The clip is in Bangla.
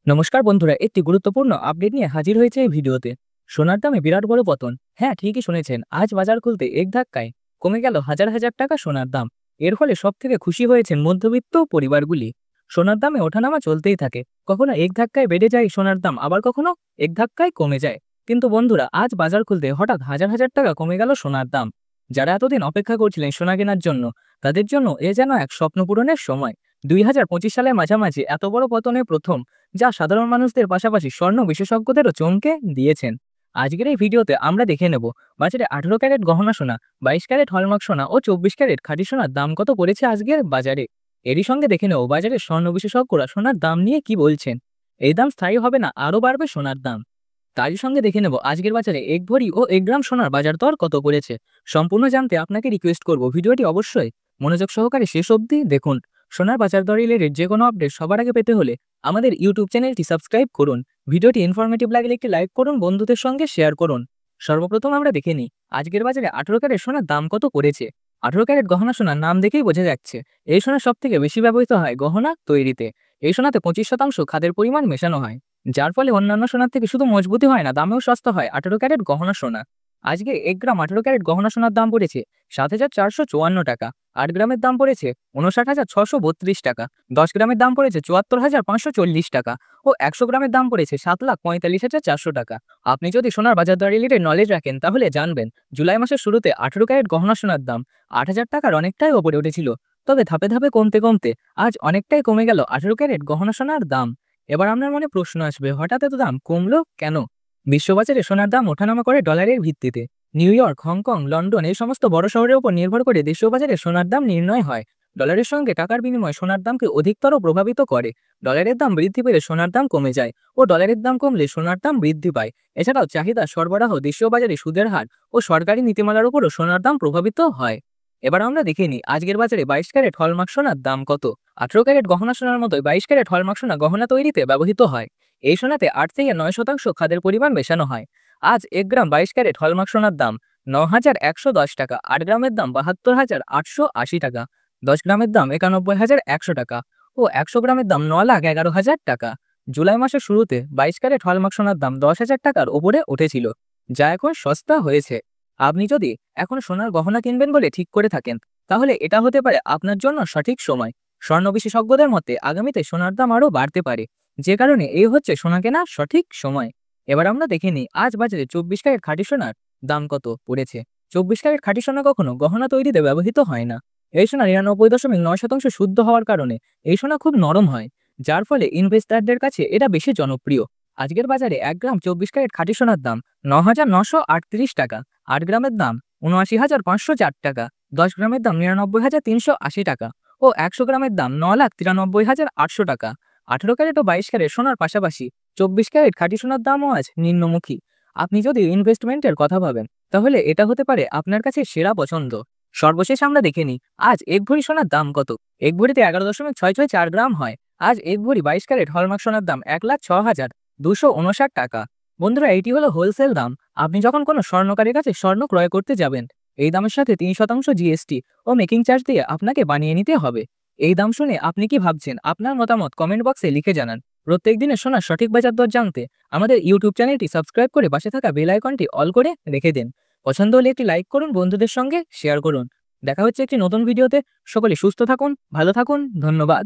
নমস্কার বন্ধুরা, একটি গুরুত্বপূর্ণ আপডেট নিয়ে হাজির হয়েছে এই ভিডিওতে। সোনার দামে বিরাট বড় পতন। হ্যাঁ, ঠিকই শুনেছেন, আজ বাজার খুলতে এক ধাক্কায় কমে গেল হাজার হাজার টাকা সোনার দাম। এর ফলে সব থেকে খুশি হয়েছেন মধ্যবিত্ত পরিবারগুলি। সোনার দামে ওঠানামা চলতেই থাকে, কখনো এক ধাক্কায় বেড়ে যায় সোনার দাম, আবার কখনো এক ধাক্কায় কমে যায়। কিন্তু বন্ধুরা, আজ বাজার খুলতে হঠাৎ হাজার হাজার টাকা কমে গেল সোনার দাম। যারা এতদিন অপেক্ষা করছিলেন সোনা কেনার জন্য, তাদের জন্য এ যেন এক স্বপ্ন পূরণের সময়। 2025 সালের মাঝামাঝি এত বড় পতনের প্রথম, যা সাধারণ মানুষদের পাশাপাশি স্বর্ণ বিশেষজ্ঞদেরও চমকে দিয়েছেন। আজকের এই ভিডিওতে আমরা দেখে নেব বাজারে 18 ক্যারেট গহনা সোনা, 22 ক্যারেট হলমার্ক সোনা ও 24 ক্যারেট খাঁটি সোনার দাম কত পড়েছে আজকের বাজারে। এরই সঙ্গে দেখে নেব বাজারে স্বর্ণ বিশেষজ্ঞরা সোনার দাম নিয়ে কি বলছেন। এই দাম স্থায়ী হবে না আরও বাড়বে সোনার দাম? তারই সঙ্গে দেখে নেব আজকের বাজারে 1 ভরি ও 1 গ্রাম সোনার বাজার দর কত পড়েছে। সম্পূর্ণ জানতে আপনাকে রিকোয়েস্ট করব ভিডিওটি অবশ্যই মনোযোগ সহকারে শেষ অবধি দেখুন। সোনার বাজার দর রিলেটেড যে কোনো আপডেট সবার আগে পেতে হলে আমাদের ইউটিউব চ্যানেলটি সাবস্ক্রাইব করুন। ভিডিওটি ইনফরমেটিভ লাগলে একটি লাইক করুন, বন্ধুদের সঙ্গে শেয়ার করুন। সর্বপ্রথম আমরা দেখে নিই আজকের বাজারে 18 ক্যারেট সোনার দাম কত পড়েছে। 18 ক্যারেট গহনা সোনার নাম দেখেই বোঝা যাচ্ছে এই সোনা সব থেকে বেশি ব্যবহৃত হয় গহনা তৈরিতে। এই সোনাতে 25% খাদের পরিমাণ মেশানো হয়, যার ফলে অন্যান্য সোনার থেকে শুধু মজবুতি হয় না, দামেও সস্তা হয় 18 ক্যারেট গহনা সোনা। আজকে 1 গ্রাম 18 ক্যারেট গহনা সোনার দাম পড়েছে 7,454 টাকা। 8 গ্রামের দাম পড়েছে 59,632 টাকা। 10 গ্রামের দাম পড়েছে 74,540 টাকা ও 100 গ্রামের দাম পড়েছে 7,45,400 টাকা। আপনি যদি সোনার বাজার দর রিলেটেড নলেজ রাখেন তাহলে জানবেন জুলাই মাসের শুরুতে 18 ক্যারেট গহনা সোনার দাম 8,000 টাকার অনেকটাই ওপরে উঠেছিল। তবে ধাপে ধাপে কমতে কমতে আজ অনেকটাই কমে গেল 18 ক্যারেট গহনা সোনার দাম। এবার আপনার মনে প্রশ্ন আসবে, হঠাৎ এত দাম কমলো কেন? বিশ্ববাজারে সোনার দাম ওঠানামা করে ডলারের ভিত্তিতে। নিউ ইয়র্ক, হংকং, লন্ডন এই সমস্ত বড় শহরের উপর নির্ভর করে দেশীয় বাজারে সোনার দাম নির্ণয় হয়। ডলারের সঙ্গে টাকার বিনিময় সোনার দামকে অধিকতর প্রভাবিত করে। ডলারের দাম বৃদ্ধি পেলে সোনার দাম কমে যায় ও ডলারের দাম কমলে সোনার দাম বৃদ্ধি পায়। এছাড়াও চাহিদা, সরবরাহ, দেশীয় বাজারে সুদের হার ও সরকারি নীতিমালার উপরও সোনার দাম প্রভাবিত হয়। এবার আমরা দেখে নিই আজকের বাজারে 22 ক্যারেট হলমার্ক সোনার দাম কত। 18 ক্যারেট গহনা সোনার মতোই 22 ক্যারেট হলমার্ক সোনা গহনা তৈরিতে ব্যবহৃত হয়। এই সোনাতে 8 থেকে 9% খাদের পরিমাণ মেশানো হয়। আজ 1 গ্রাম 22 ক্যারেট হলমার্ক সোনার দাম 9,110 টাকা। 8 গ্রামের দাম 72,880 টাকা। 10 গ্রামের দাম 91,100 টাকা ও 100 গ্রামের দাম 9,11,000 টাকা। জুলাই মাসের শুরুতে 22 ক্যারেট হলমার্ক সোনার দাম 10,000 টাকার ওপরে উঠেছিল, যা এখন সস্তা হয়েছে। আপনি যদি এখন সোনার গহনা কিনবেন বলে ঠিক করে থাকেন, তাহলে এটা হতে পারে আপনার জন্য সঠিক সময়। স্বর্ণ বিশেষজ্ঞদের মতে আগামীতে সোনার দাম আরও বাড়তে পারে, যে কারণে এই হচ্ছে সোনা কেনার সঠিক সময়। এবার আমরা দেখে নিই আজ বাজারে 24 ক্যারেট খাঁটি সোনার দাম কত পড়েছে। 24 ক্যারেট খাঁটি সোনা কখনো গহনা তৈরিতে ব্যবহৃত হয় না। এই সোনা 99.9% শুদ্ধ হওয়ার কারণে এই সোনা খুব নরম হয়, যার ফলে ইনভেস্টারদের কাছে এটা বেশি জনপ্রিয়। আজকের বাজারে 1 গ্রাম 24 ক্যারেট খাঁটি সোনার দাম 9,938 টাকা। 8 গ্রামের দাম 79,504 টাকা। 10 গ্রামের দাম 99,380 টাকা ও 100 গ্রামের দাম 9,93,800 টাকা। 18 ক্যারেট ও 22 ক্যারেট সোনার পাশাপাশি 24 ক্যারেট খাঁটি সোনার দামও আজ নিম্নমুখী। আপনি যদি ইনভেস্টমেন্টের কথা ভাবেন, তাহলে এটা হতে পারে আপনার কাছে সেরা পছন্দ। সর্বশেষ আমরা দেখে নিই আজ 1 ভরি সোনার দাম কত। 1 ভরিতে 11.664 গ্রাম হয়। আজ 1 ভরি 22 ক্যারেট হলমার্ক সোনার দাম 1,06,259 টাকা। বন্ধুরা, এইটি হলো হোলসেল দাম। আপনি যখন কোনো স্বর্ণকারের কাছে স্বর্ণ ক্রয় করতে যাবেন, এই দামের সাথে 3% জিএসটি ও মেকিং চার্জ দিয়ে আপনাকে বানিয়ে নিতে হবে। এই দাম শুনে আপনি কি ভাবছেন? আপনার মতামত কমেন্ট বক্সে লিখে জানান। প্রত্যেক দিনের সোনার সঠিক বাজার দর জানতে আমাদের ইউটিউব চ্যানেলটি সাবস্ক্রাইব করে পাশে থাকা বেল আইকনটি অল করে রেখে দিন। পছন্দ হলে একটি লাইক করুন, বন্ধুদের সঙ্গে শেয়ার করুন। দেখা হচ্ছে একটি নতুন ভিডিওতে। সকলে সুস্থ থাকুন, ভালো থাকুন, ধন্যবাদ।